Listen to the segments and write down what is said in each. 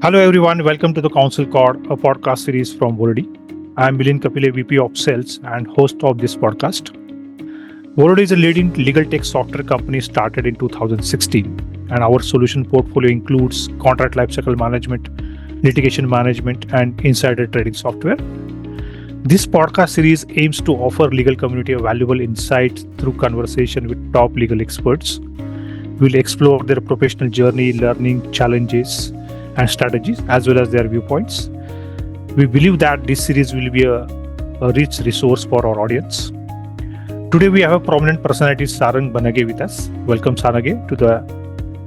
Hello everyone, welcome to the Counsel Call, a podcast series from Volody. I am Milind Kapile, VP of Sales and host of this podcast. Volody is a leading legal tech software company started in 2016, and our solution portfolio includes contract lifecycle management, litigation management, and insider trading software. This podcast series aims to offer legal community a valuable insight through conversation with top legal experts. We'll explore their professional journey, learning, challenges, and strategies, as well as their viewpoints. We believe that this series will be a rich resource for our audience. Today we have a prominent personality, Sarang Bhanage, with us. Welcome, Sarang, to the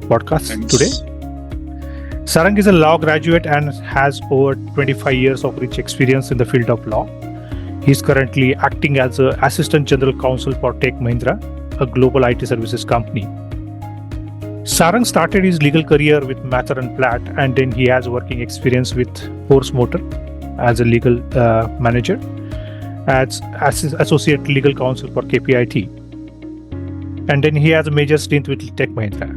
podcast. Thanks. Today. Sarang is a law graduate and has over 25 years of rich experience in the field of law. He is currently acting as an Assistant General Counsel for Tech Mahindra, a global IT services company. Sarang started his legal career with Mather & Platt, and then he has working experience with Force Motor as a legal manager, as Associate Legal Counsel for KPIT. And then he has a major stint with Tech Mahindra.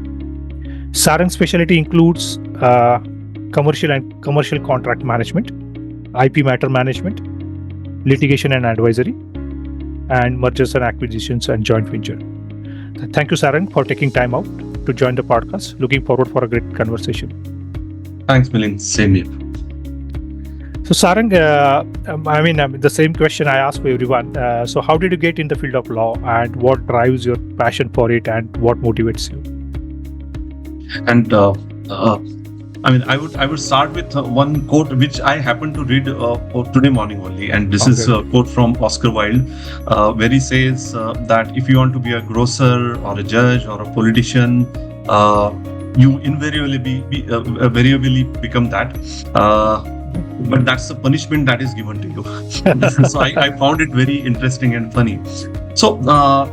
Sarang's specialty includes commercial contract management, IP matter management, litigation and advisory, and mergers and acquisitions and joint venture. Thank you, Sarang, for taking time out to join the podcast. Looking forward for a great conversation. Thanks, Milind. Same here. So, Sarang, the same question I ask for everyone. So, how did you get in the field of law, and what drives your passion for it, and what motivates you? And I would start with one quote which I happened to read today morning only, and this is a quote from Oscar Wilde, where he says that if you want to be a grocer or a judge or a politician, you invariably become that. But that's the punishment that is given to you. So I found it very interesting and funny. So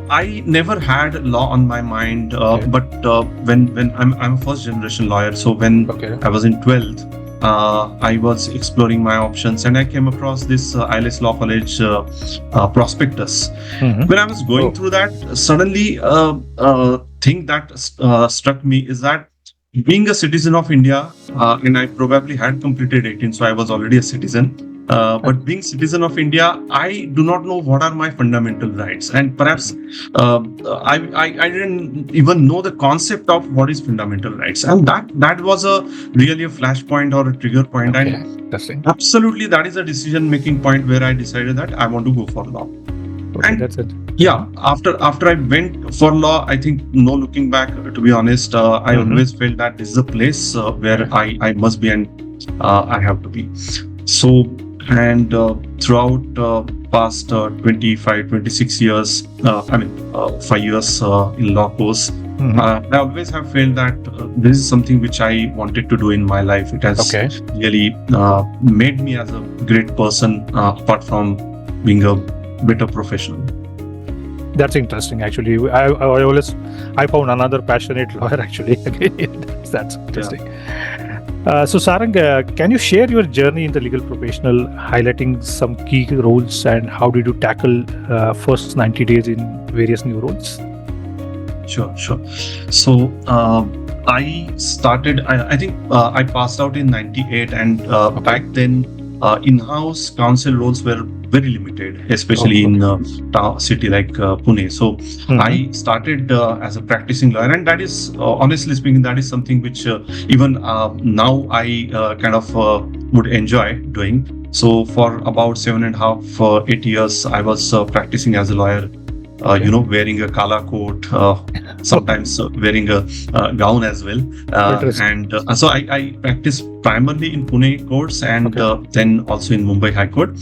I never had law on my mind, but when I'm a first generation lawyer, so when I was in 12th, I was exploring my options, and I came across this ILS Law College prospectus. Mm-hmm. When I was going through that, suddenly thing that struck me is that being a citizen of India, and I probably had completed 18, so I was already a citizen. But being citizen of India, I do not know what are my fundamental rights, and perhaps I didn't even know the concept of what is fundamental rights, and that was really a flashpoint or a trigger point. And absolutely, that is a decision-making point where I decided that I want to go for law. And that's it. Yeah, after I went for law, I think no looking back. To be honest, I always felt that this is a place where I must be and I have to be. So. And throughout past 26 years, 5 years in law course, I always have felt that this is something which I wanted to do in my life. It has really made me as a great person, apart from being a better professional. That's interesting. Actually, I found another passionate lawyer. Actually, that's interesting. Yeah. So Sarang, can you share your journey in the legal professional, highlighting some key roles, and how did you tackle first 90 days in various new roles? Sure. So I started, I think I passed out in 98, and back then in-house counsel roles were very limited, especially in a city like Pune. So I started as a practicing lawyer, and that is, honestly speaking, that is something which even now I would enjoy doing. So for about 7.5, 8 years, I was practicing as a lawyer. Wearing a kala coat, sometimes wearing a gown as well. So I practiced primarily in Pune courts, and then also in Mumbai High Court.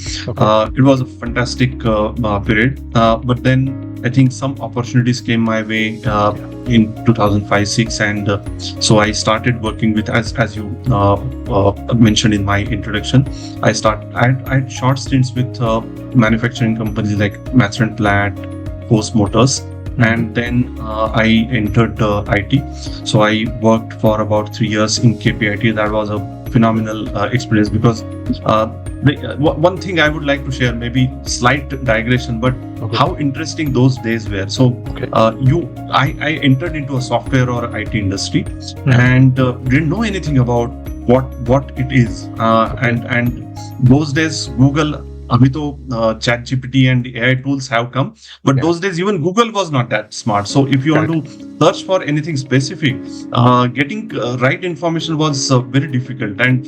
It was a fantastic period. But then I think some opportunities came my way in 2005-06, and so I started working with, as you mentioned in my introduction, I had short stints with manufacturing companies like Mather & Platt, Force Motors, and then I entered IT. So I worked for about 3 years in KPIT. That was a phenomenal experience, because one thing I would like to share, maybe slight digression, but how interesting those days were. So I entered into a software or IT industry and didn't know anything about what it is. And those days Google, अभी तो ChatGPT and AI tools have come, but those days even Google was not that smart. So if you want to search for anything specific, getting right information was very difficult. And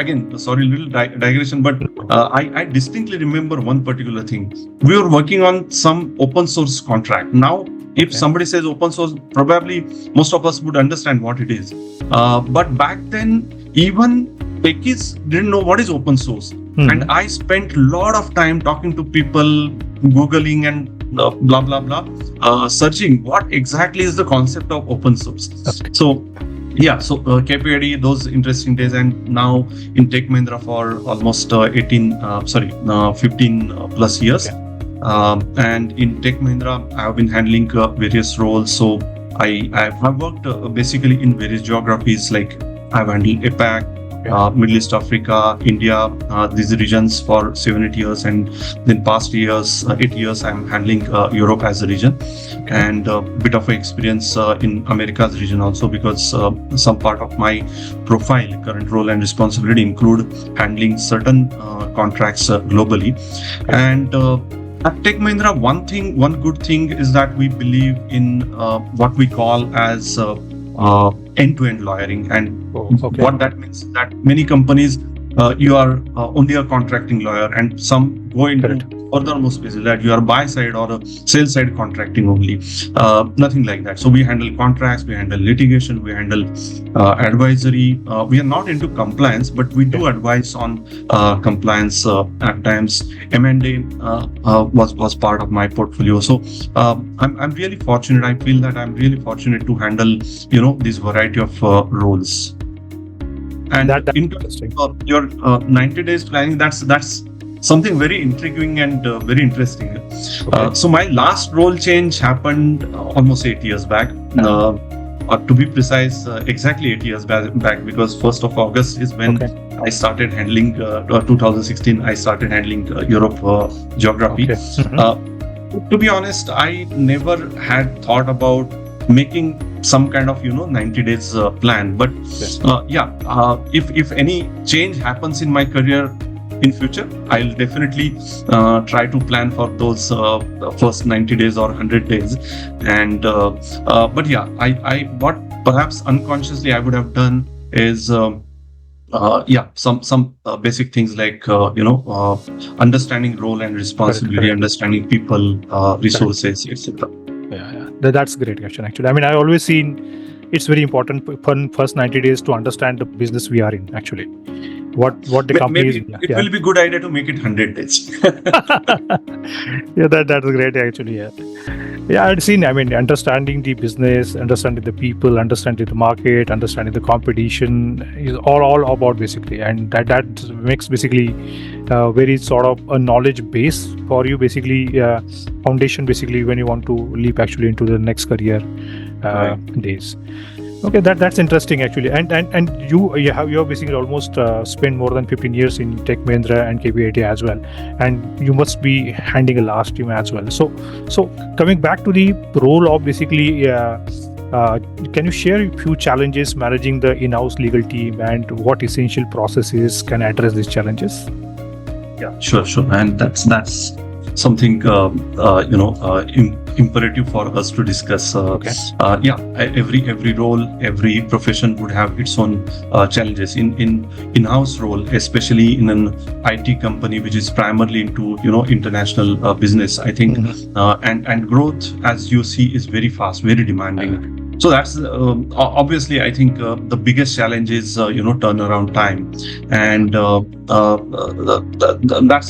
again, sorry, little digression, but I distinctly remember one particular thing. We were working on some open source contract. Now, if somebody says open source, probably most of us would understand what it is. But back then, even techies didn't know what is open source. And I spent a lot of time talking to people, Googling and blah, blah, blah, searching what exactly is the concept of open source. So KPID, those interesting days. And now in Tech Mahindra for almost 15 plus years. And in Tech Mahindra, I have been handling various roles. So I've worked basically in various geographies, like I've handled APAC, Middle East, Africa, India, these regions for 7-8 years, and then past 8 years I'm handling Europe as a region, and a bit of experience in Americas region also, because some part of my profile, current role and responsibility include handling certain contracts globally. And at Tech Mahindra, one good thing is that we believe in what we call as end-to-end lawyering. And what that means is that many companies, you are only a contracting lawyer, and some go into furthermost spaces that you are buy side or a sell side contracting only. Nothing like that. So we handle contracts, we handle litigation, we handle advisory. We are not into compliance, but we do advise on compliance at times. M&A was part of my portfolio. So I'm really fortunate. I feel that I'm really fortunate to handle this variety of roles. And interesting. Your 90 days planning, that's something very intriguing and very interesting. So my last role change happened almost 8 years back. To be precise, exactly 8 years back, because 1st of August is when I started handling 2016. I started handling Europe geography. To be honest, I never had thought about making some kind of 90 days plan, but if any change happens in my career in future, I'll definitely try to plan for those first 90 days or 100 days. And but I what perhaps unconsciously I would have done is some basic things like understanding role and responsibility, understanding people, resources, etc. That's a great question, actually. I mean, I always seen it's very important for first 90 days to understand the business we are in, actually. What the company is. It will be good idea to make it 100 days. That's great, actually. I'd seen, I mean, understanding the business, understanding the people, understanding the market, understanding the competition is all about basically, and that makes basically very sort of a knowledge base for you, basically foundation basically when you want to leap actually into the next career days. Okay, that's interesting, actually. And you have basically almost spent more than 15 years in Tech Mahindra and KPIT as well, and you must be handling a large team as well. So coming back to the role of basically, can you share a few challenges managing the in-house legal team, and what essential processes can address these challenges? Yeah, sure, and that's something imperative for us to discuss. Every role, every profession would have its own challenges. In-house role, especially in an IT company which is primarily into international business, I think, and growth, as you see, is very fast, very demanding. So that's obviously, I think the biggest challenge is turnaround time, and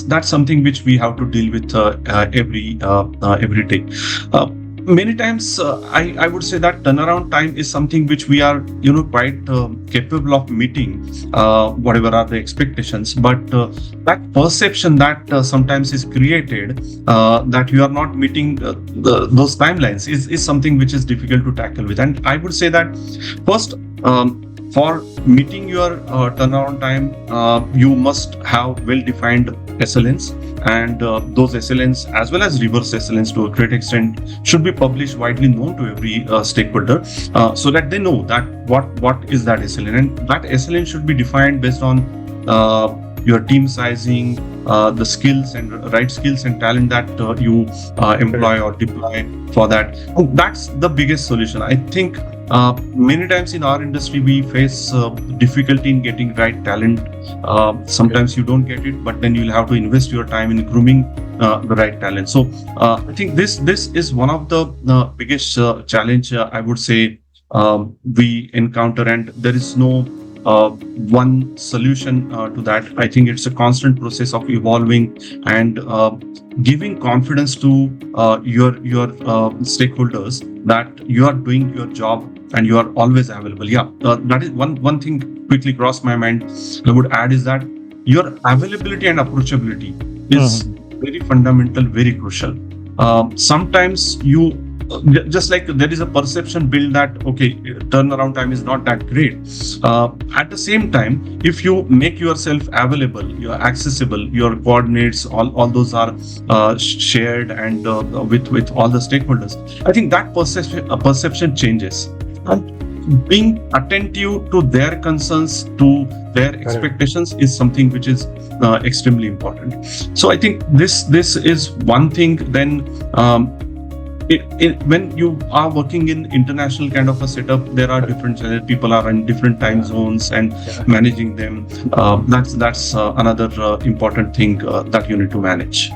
that's something which we have to deal with every day. Many times, I would say that turnaround time is something which we are quite capable of meeting, whatever are the expectations. But that perception that sometimes is created that you are not meeting those timelines is something which is difficult to tackle with. And I would say that first, for meeting your turnaround time, you must have well-defined SLNs, and those SLNs as well as reverse SLNs to a great extent should be published, widely known to every stakeholder, so that they know that what is that SLN, and that SLN should be defined based on your team sizing, the skills and right skills and talent that you employ or deploy for that. That's the biggest solution, I think. Many times in our industry, we face difficulty in getting right talent. Sometimes you don't get it, but then you'll have to invest your time in grooming the right talent. So I think this is one of the biggest challenge, I would say, we encounter, and there is no one solution to that. I think it's a constant process of evolving and giving confidence to your stakeholders that you are doing your job and you are always available. Yeah, that is one thing quickly crossed my mind. I would add is that your availability and approachability is very fundamental, very crucial. Sometimes you just like there is a perception built that okay, turnaround time is not that great. At the same time, if you make yourself available, you are accessible, your coordinates, all those are shared and with all the stakeholders, I think that perception changes. And being attentive to their concerns, to their expectations is something which is extremely important. So I think this is one thing. Then when you are working in international kind of a setup, there are different people are in different time zones and managing them. That's another important thing that you need to manage.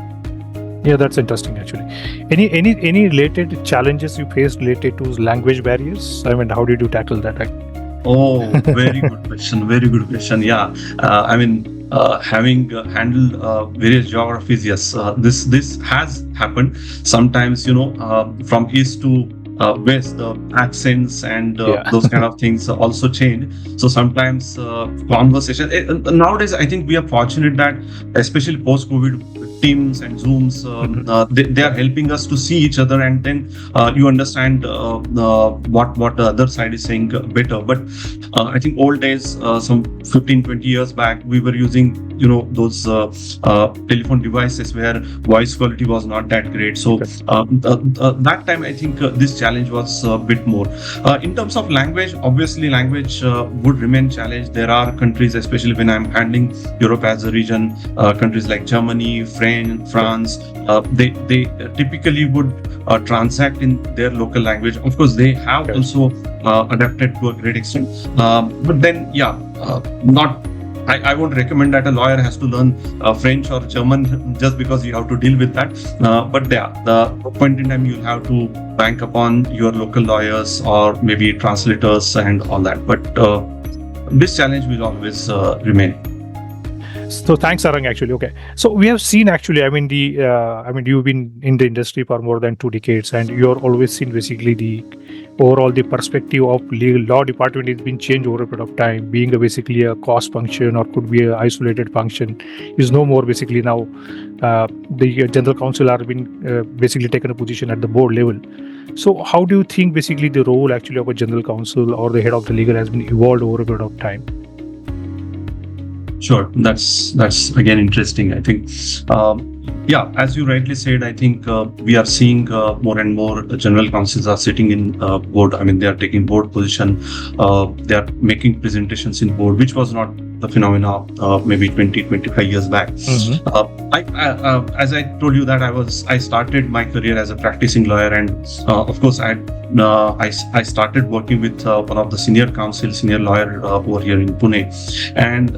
Yeah, that's interesting actually. Any related challenges you faced related to language barriers? I mean, how did you tackle that? Oh, very good question. Very good question. Yeah, I mean, having handled various geographies, yes, this has happened. Sometimes, from east to west, the accents and those kind of things also change. So sometimes conversation. Nowadays, I think we are fortunate that, especially post-COVID, Teams and Zooms, they are helping us to see each other, and then you understand what the other side is saying better. But I think old days, some 15-20 years back, we were using those telephone devices where voice quality was not that great. So that time I think this challenge was a bit more. In terms of language, obviously language would remain challenge. There are countries, especially when I'm handling Europe as a region, countries like Germany, France, they typically would transact in their local language. Of course, they have also adapted to a great extent. But then, I won't recommend that a lawyer has to learn French or German just because you have to deal with that. But the point in time, you'll have to bank upon your local lawyers or maybe translators and all that. But this challenge will always remain. So thanks, Sarang. Actually, okay. So we have seen actually. I mean, you've been in the industry for more than 2 decades, and you're always seen basically the overall the perspective of legal law department has been changed over a period of time. Being basically a cost function or could be an isolated function is no more. Basically now, the general counsel are been basically taken a position at the board level. So how do you think basically the role actually of a general counsel or the head of the legal has been evolved over a period of time? Sure, that's again interesting. I think, as you rightly said, I think we are seeing more and more general counsels are sitting in board. I mean, they are taking board position. They are making presentations in board, which was not the phenomena maybe 20-25 years back. As I told you that I started my career as a practicing lawyer, and of course I started working with one of the senior lawyer over here in Pune, and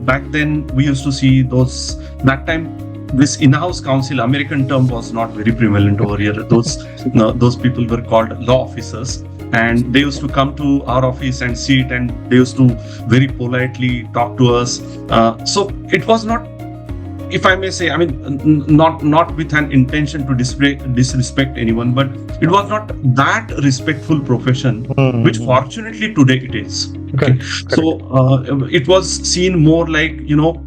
back then we used to see that time this in-house counsel, American term, was not very prevalent over here. Those people were called law officers, and they used to come to our office and sit, and they used to very politely talk to us. So it was not, if I may say, I mean, not with an intention to disrespect anyone, but it was not that respectful profession, which fortunately today it is. Okay. So it was seen more like, you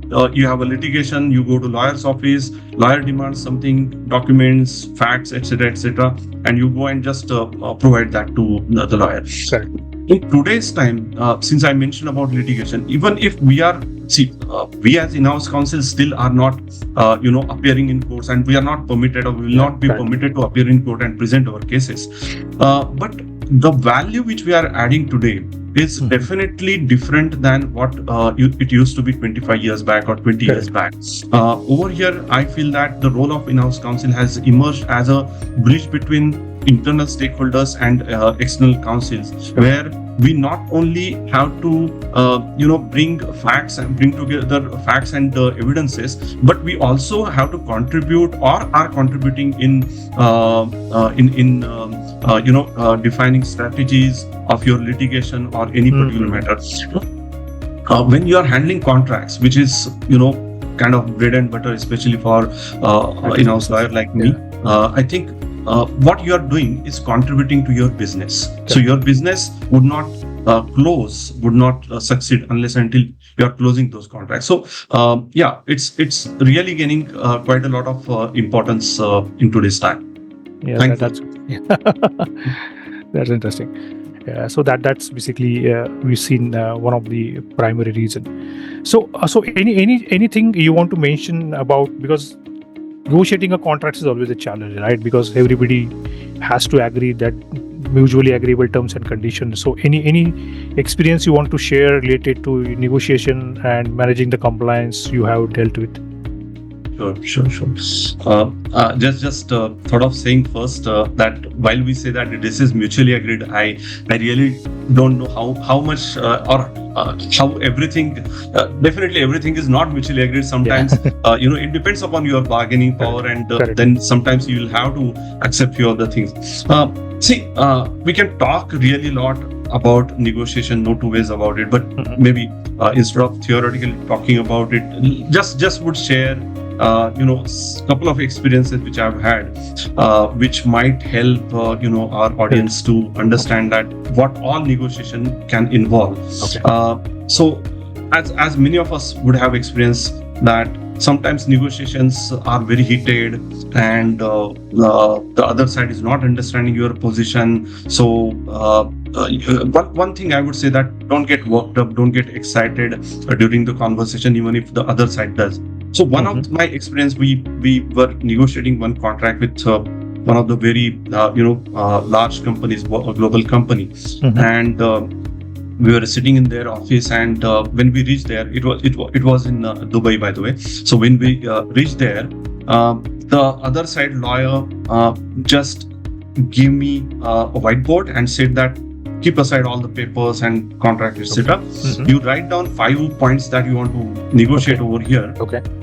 have a litigation, you go to lawyer's office, lawyer demands something, documents, facts, etc., and you go and just provide that to the lawyer. Correct. in today's time, since I mentioned about litigation, even if we are, we as in-house counsel still are not, appearing in courts, and we are not permitted or will not be permitted to appear in court and present our cases. But the value which we are adding today is definitely different than what it used to be 25 years back or 20 years back. Over here, I feel that the role of in-house counsel has emerged as a bridge between internal stakeholders and external counsels, where we not only have to bring together facts and evidences, but we also have to contribute or are contributing in defining strategies of your litigation or any particular matter. When you are handling contracts, which is kind of bread and butter, especially for in-house lawyer like me, I think what you are doing is contributing to your business. So your business would not succeed unless until you are closing those contracts. So it's really gaining quite a lot of importance in today's time. Yeah, that's that's interesting. So that's basically we've seen one of the primary reason. So anything you want to mention about, because negotiating a contract is always a challenge, right? Because everybody has to agree that mutually agreeable terms and conditions. So any experience you want to share related to negotiation and managing the compliance you have dealt with? Sure. Just thought of saying first that while we say that this is mutually agreed, I really don't know how much how everything. Definitely, everything is not mutually agreed. Sometimes it depends upon your bargaining power, and then sometimes you will have to accept few other things. We can talk really a lot about negotiation, no two ways about it. But maybe instead of theoretically talking about it, just would share couple of experiences which I've had, which might help our audience to understand that what all negotiation can involve. So as many of us would have experienced that sometimes negotiations are very heated, and the other side is not understanding your position. So one thing I would say that don't get worked up, don't get excited during the conversation, even if the other side does. So one of my experience, we were negotiating one contract with one of the very large companies, a global company, and we were sitting in their office. And when we reached there, it was in Dubai, by the way. So when we reached there, the other side lawyer just gave me a whiteboard and said that keep aside all the papers and contract, etc. You write down 5 points that you want to negotiate over here.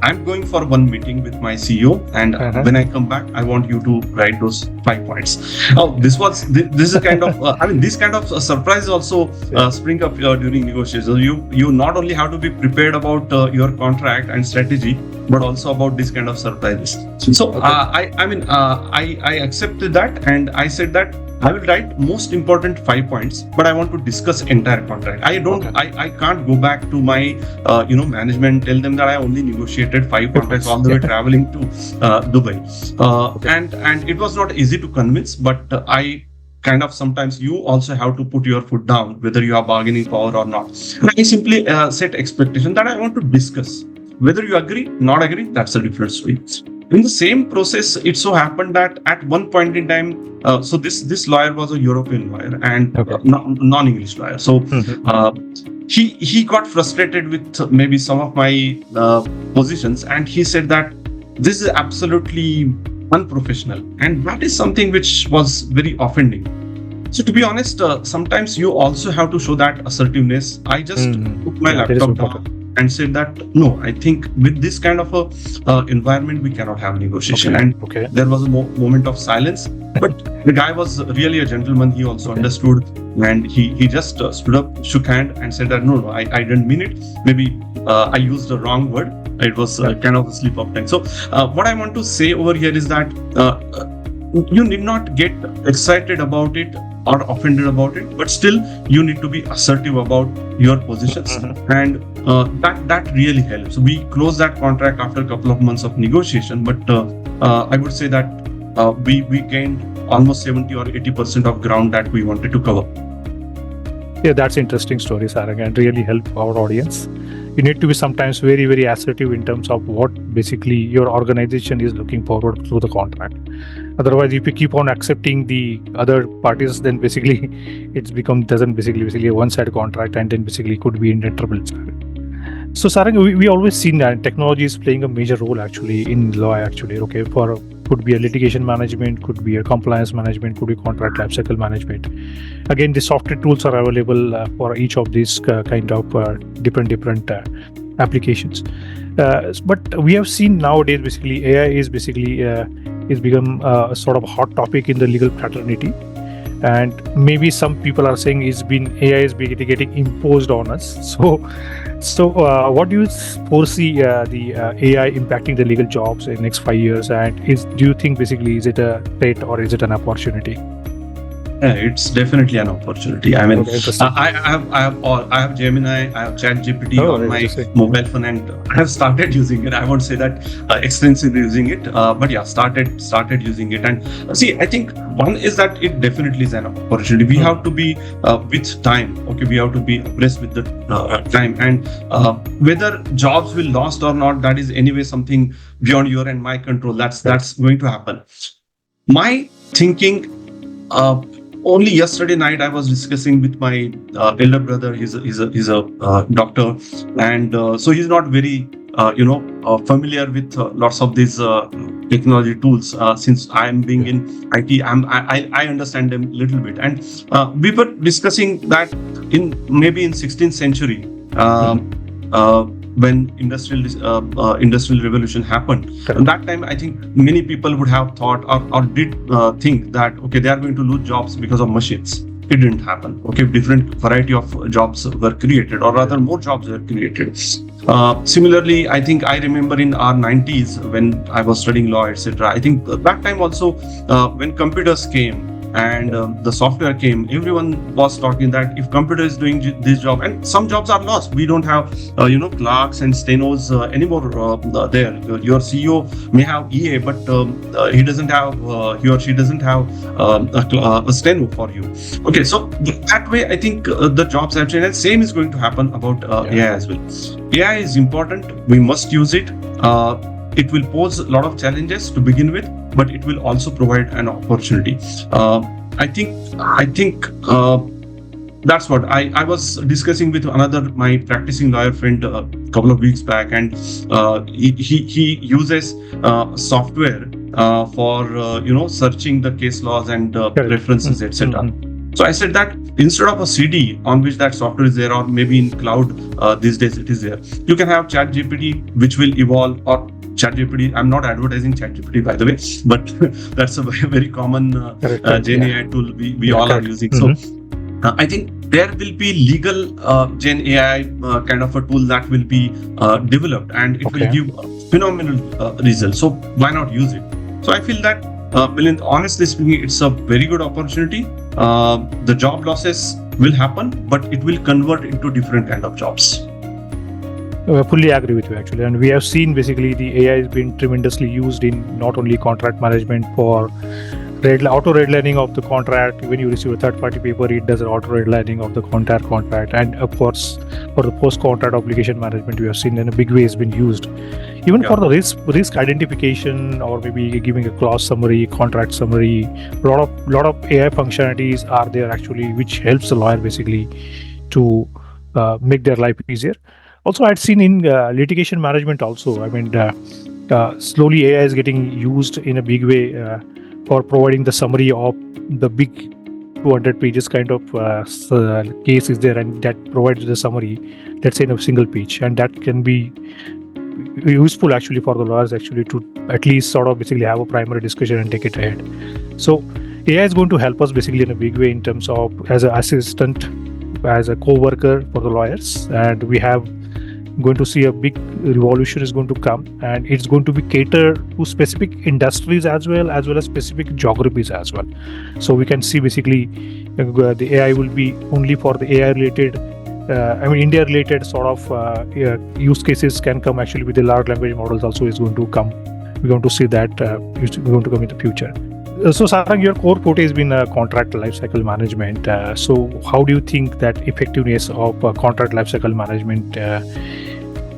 I'm going for one meeting with my CEO, and when I come back, I want you to write those 5 points. This is a kind of this kind of surprise also spring up during negotiations. You not only have to be prepared about your contract and strategy, but also about this kind of surprises. So I accepted that, and I said that I will write most important 5 points, but I want to discuss entire contract. I can't go back to my management, tell them that I only negotiated 5 contracts all the way traveling to Dubai. And it was not easy to convince, but I kind of sometimes you also have to put your foot down, whether you have bargaining power or not. And I simply set expectation that I want to discuss. Whether you agree, not agree, that's a different story. In the same process, it so happened that at one point in time, so this lawyer was a European lawyer and non-English lawyer. So he got frustrated with maybe some of my positions, and he said that this is absolutely unprofessional, and that is something which was very offending. So to be honest, sometimes you also have to show that assertiveness. I just took my laptop down and said that no, I think with this kind of a environment we cannot have negotiation. And there was a moment of silence, but the guy was really a gentleman. He also understood, and he just stood up, shook hand, and said that no, I didn't mean it. Maybe I used the wrong word. It was kind of a slip of tongue. So what I want to say over here is that you need not get excited about it or offended about it, but still you need to be assertive about your positions, and that really helps. We closed that contract after a couple of months of negotiation, but I would say that we gained almost 70 or 80% of ground that we wanted to cover. Yeah, that's interesting story, Sarang, and really help our audience. You need to be sometimes very, very assertive in terms of what basically your organization is looking forward through the contract. Otherwise, if you keep on accepting the other parties, then basically it's become doesn't basically a one-side contract, and then basically could be in trouble. So Sarang, we always seen that technology is playing a major role actually in law actually. Okay, for could be a litigation management, could be a compliance management, could be contract lifecycle management. Again, the software tools are available for each of these kind of different applications. But we have seen nowadays basically AI is basically is become a sort of hot topic in the legal fraternity. And maybe some people are saying AI is getting imposed on us. So what do you foresee the AI impacting the legal jobs in the next 5 years? And do you think basically is it a threat or is it an opportunity? Yeah, it's definitely an opportunity. I mean, Okay, I have Gemini, I have ChatGPT on my interesting. mobile phone, and I have started using it. I won't say that extensively using it, but yeah, started using it. And see, I think one is that it definitely is an opportunity. We have to be with time. Okay, we have to be abreast with the time, and whether jobs will lost or not, that is anyway something beyond your and my control. That's going to happen. My thinking. Only yesterday night I was discussing with my elder brother. He's a doctor, and so he's not very familiar with lots of these technology tools. Since I am being in IT, I understand them a little bit, and we were discussing that maybe in 16th century. When industrial revolution happened. At that time, I think many people would have thought or did think that okay, they are going to lose jobs because of machines. It didn't happen. Okay, different variety of jobs were created, or rather more jobs were created. Similarly, I think I remember in our 90s when I was studying law, etc. I think that time also when computers came and the software came, everyone was talking that if computer is doing this job, and some jobs are lost. We don't have clerks and stenos anymore there. Your CEO may have EA, but he or she doesn't have a steno for you. Okay, so that way I think the jobs have changed, and same is going to happen about AI as well. AI is important. We must use it. It will pose a lot of challenges to begin with, but it will also provide an opportunity. I think that's what I was discussing with my practicing lawyer friend a couple of weeks back, and he uses software for searching the case laws and references, etc. So I said that instead of a CD on which that software is there, or maybe in cloud these days it is there, you can have ChatGPT, which will evolve, or ChatGPT. I'm not advertising ChatGPT, by the way, but that's a very common Gen AI tool we all are using. So I think there will be legal Gen AI kind of a tool that will be developed, and it will give phenomenal results. So why not use it? So I feel that, Milind, honestly speaking, it's a very good opportunity. The job losses will happen, but it will convert into different kind of jobs. I fully agree with you actually, and we have seen basically the AI has been tremendously used in not only contract management for auto redlining of the contract. When you receive a third-party paper, it does an auto redlining of the entire contract, and of course for the post-contract obligation management, we have seen in a big way has been used. Even for the risk identification, or maybe giving a clause summary, contract summary, lot of AI functionalities are there actually, which helps the lawyer basically to make their life easier. Also, I'd seen in litigation management also. I mean, slowly AI is getting used in a big way for providing the summary of the big 200 pages kind of case is there, and that provides the summary, let's say in a single page, and that can be useful actually for the lawyers actually to at least sort of basically have a primary discussion and take it ahead. So AI is going to help us basically in a big way in terms of as an assistant, as a co-worker for the lawyers, and we have going to see a big revolution is going to come, and it's going to be catered to specific industries as well as specific geographies as well. So we can see basically the AI will be only for the AI related India related sort of use cases can come actually with the large language models also is going to come. We're going to see that we're going to come in the future. So Sarang, your core forte has been contract lifecycle management. So how do you think that effectiveness of contract lifecycle management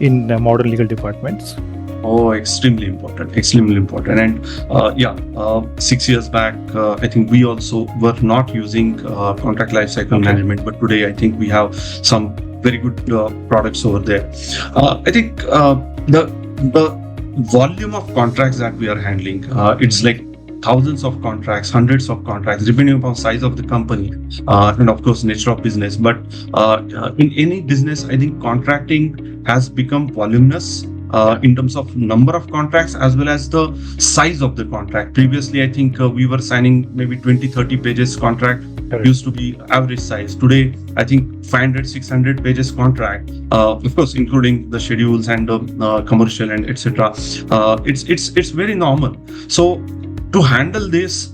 in modern legal departments? Oh, extremely important, extremely important. And 6 years back, I think we also were not using contract lifecycle management, but today I think we have some very good products over there. I think the volume of contracts that we are handling, it's like thousands of contracts, hundreds of contracts, depending upon size of the company and of course nature of business. But in any business, I think contracting has become voluminous in terms of number of contracts as well as the size of the contract. Previously, I think we were signing maybe 20-30 pages contract. Correct. Used to be average size. Today, I think 500-600 pages contract, of course, including the schedules and commercial and etc. It's very normal. So to handle this,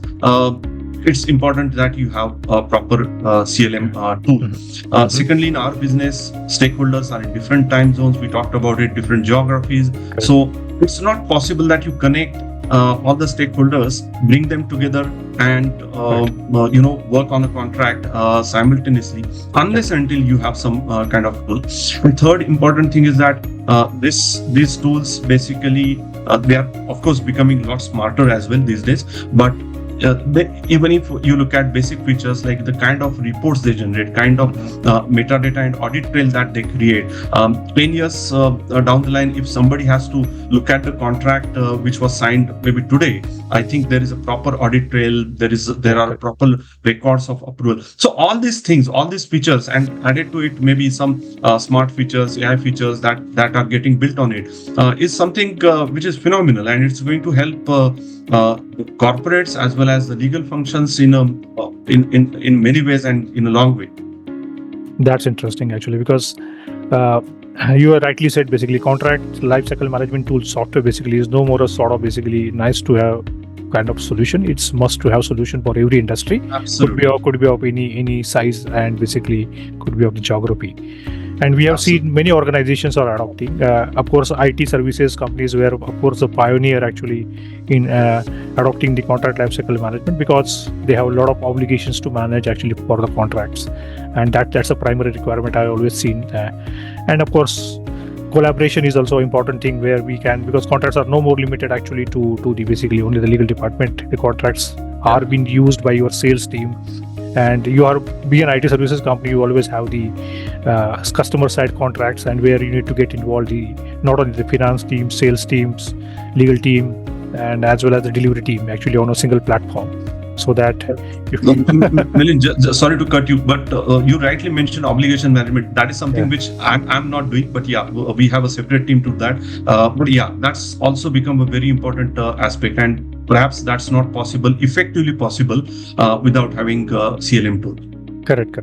it's important that you have a proper CLM tool. Secondly, in our business, stakeholders are in different time zones. We talked about it, different geographies. Correct. So it's not possible that you connect all the stakeholders, bring them together, and work on a contract simultaneously, unless until you have some kind of tool. And third important thing is that these tools basically they are of course becoming a lot smarter as well these days, but even if you look at basic features like the kind of reports they generate, kind of metadata and audit trail that they create, 10 years down the line, if somebody has to look at the contract which was signed maybe today, I think there is a proper audit trail, there are proper records of approval. So all these things, all these features, and added to it maybe some smart features, AI features that are getting built on it, is something which is phenomenal, and it's going to help corporates as well as the legal functions in many ways and in a long way. That's interesting actually, because you rightly said basically contract lifecycle management tool software basically is no more a sort of basically nice to have kind of solution. It's must to have solution for every industry. Absolutely. Could be of any size, and basically could be of the geography. And we have seen many organizations are adopting. Of course, IT services companies were, of course, the pioneer actually in adopting the contract lifecycle management, because they have a lot of obligations to manage actually for the contracts, and that's a primary requirement I always seen. And of course, collaboration is also an important thing where we can, because contracts are no more limited actually to the basically only the legal department. The contracts are being used by your sales team. And you are being an IT services company, you always have the customer side contracts, and where you need to get involved not only the finance team, sales teams, legal team, and as well as the delivery team actually on a single platform. So that Milind, sorry to cut you, but you rightly mentioned obligation management. That is something which I'm not doing, but we have a separate team to that. But that's also become a very important aspect, and perhaps that's not effectively possible without having a CLM tool. Correct.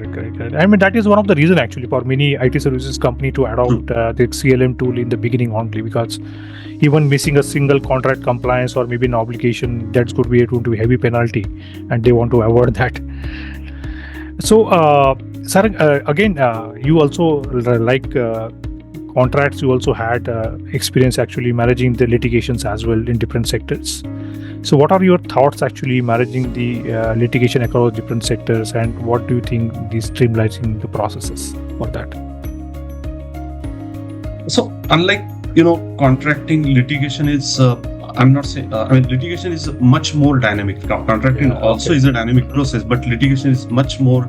I mean, that is one of the reasons actually for many IT services company to adopt the CLM tool in the beginning only, because even missing a single contract compliance or maybe an obligation, that's could be going to be heavy penalty, and they want to avoid that. So, Sarang, again, you also like contracts. You also had experience actually managing the litigations as well in different sectors. So what are your thoughts actually managing the litigation across different sectors, and what do you think the streamlining the processes for that? So unlike contracting, litigation is I'm not saying litigation is much more dynamic. Contracting also is a dynamic process, but litigation is much more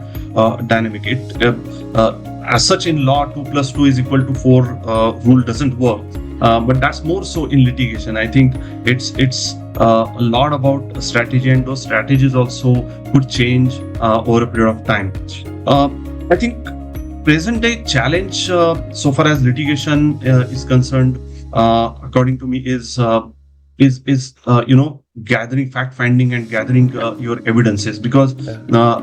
dynamic. It as such in law 2 + 2 = 4 rule doesn't work. But that's more so in litigation. I think it's a lot about strategy, and those strategies also could change over a period of time. I think present day challenge so far as litigation is concerned, according to me, is gathering fact finding and gathering your evidences, because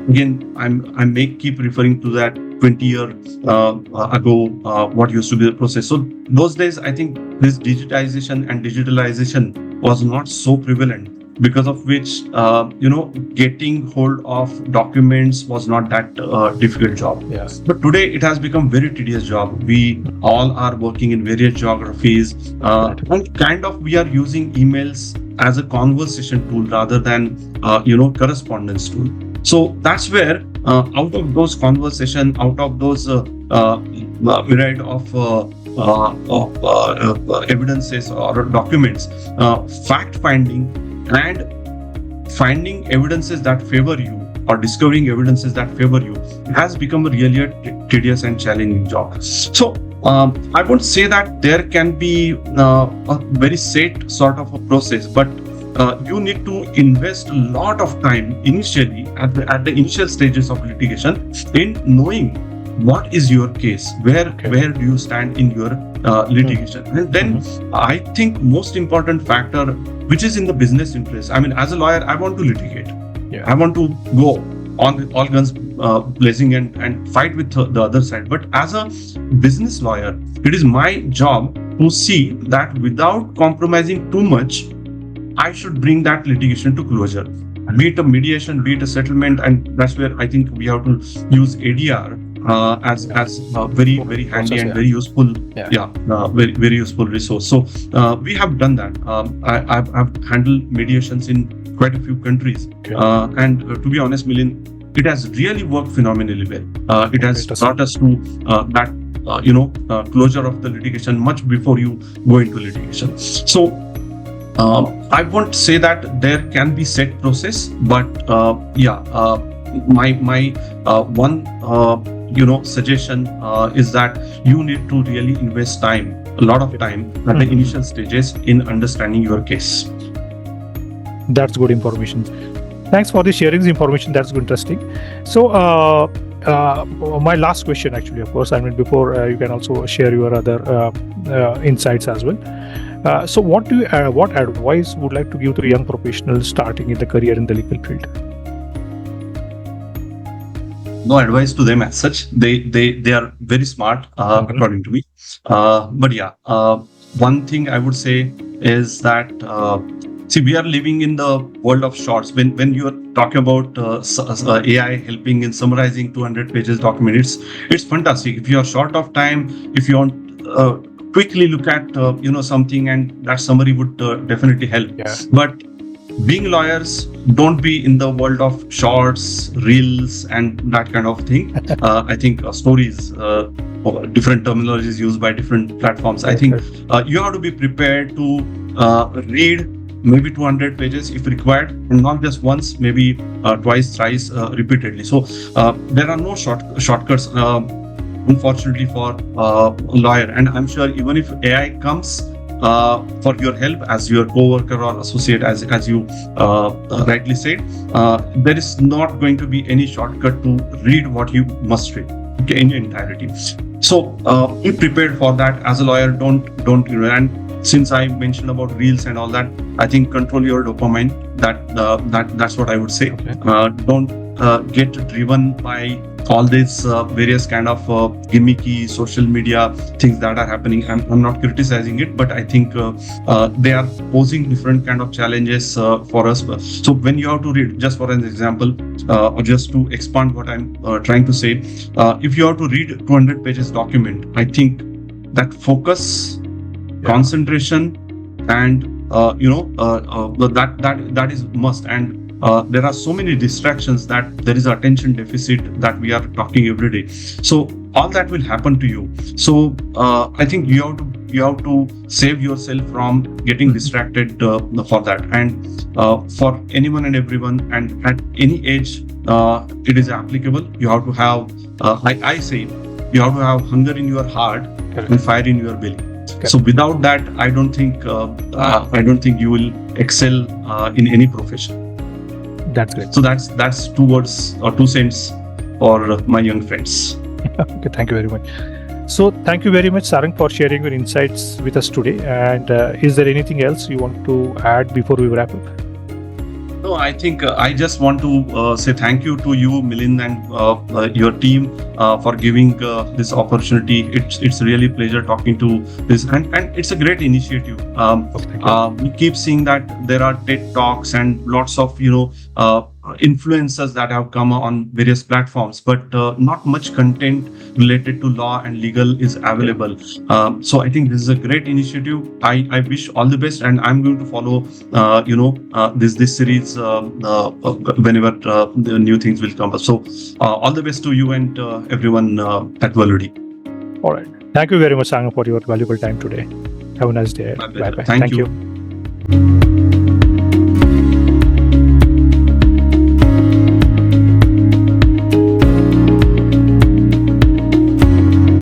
again I may keep referring to that 20 years ago what used to be the process. So those days I think this digitization and digitalization was not so prevalent, because of which getting hold of documents was not that difficult job. Yes. But today it has become very tedious job. We all are working in various geographies, and kind of we are using emails as a conversation tool rather than correspondence tool. So that's where out of those conversation, out of those myriad of evidences or documents, fact finding and finding evidences that favor you or discovering evidences that favor you has become a really tedious and challenging job. So I won't say that there can be a very set sort of a process, but you need to invest a lot of time initially at the initial stages of litigation in knowing what is your case, where do you stand in your litigation. And then I think most important factor, which is in the business interest. I mean, as a lawyer, I want to litigate. I want to go on all guns blazing and fight with the other side. But as a business lawyer, it is my job to see that without compromising too much, I should bring that litigation to closure. Be it a mediation, be it a settlement, and that's where I think we have to use ADR as a very handy and very useful, very useful resource. So we have done that. I've handled mediations in quite a few countries, and to be honest, Milind, it has really worked phenomenally well. It has brought us to that closure of the litigation much before you go into litigation. So I won't say that there can be set process, but my one suggestion is that you need to really invest time, a lot of time at the initial stages in understanding your case. That's good information. Thanks for the sharing the information. That's good, interesting. So my last question, actually, of course, I mean, before you can also share your other insights as well. So what advice would like to give to young professionals starting in the career in the legal field? No advice to them as such. They are very smart, according to me. But one thing I would say is that see, we are living in the world of shorts. When you are talking about AI helping in summarizing 200 pages document, it's fantastic. If you are short of time, if you want quickly look at something, and that summary would definitely help. But being lawyers, don't be in the world of shorts, reels, and that kind of thing. I think stories, different terminologies used by different platforms. I think you have to be prepared to read maybe 200 pages if required, and not just once, maybe twice, thrice, repeatedly. So there are no shortcuts, unfortunately, for a lawyer. And I'm sure even if AI comes for your help as your co-worker or associate, as you rightly said, there is not going to be any shortcut to read what you must read, in entirety. So be prepared for that as a lawyer. Don't and since I mentioned about reels and all that, I think control your dopamine. That's what I would say. Don't get driven by all these various kind of gimmicky social media things that are happening. I'm not criticizing it, but I think they are posing different kind of challenges for us. So when you have to read, just for an example, or just to expand what I'm trying to say, if you have to read 200 pages document, I think that focus, concentration, and that is must. And there are so many distractions that there is attention deficit that we are talking every day. So all that will happen to you. So I think you have to save yourself from getting distracted for that. And for anyone and everyone, and at any age, it is applicable. You have to have, I say, you have to have hunger in your heart and fire in your belly. So without that, I don't think you will excel in any profession. That's great. So that's 2 words or 2 cents for my young friends. Okay, thank you very much. So thank you very much, Sarang, for sharing your insights with us today. And is there anything else you want to add before we wrap up? No, I think I just want to say thank you to you, Milind, and your team for giving this opportunity. It's really a pleasure talking to this, and it's a great initiative. We keep seeing that there are TED Talks and lots of influencers that have come on various platforms, but not much content related to law and legal is available. So I think this is a great initiative. I wish all the best, and I'm going to follow this series whenever the new things will come up. So all the best to you and everyone at Volody. All right. Thank you very much, Sarang, for your valuable time today. Have a nice day. My pleasure. Bye-bye. Thank you.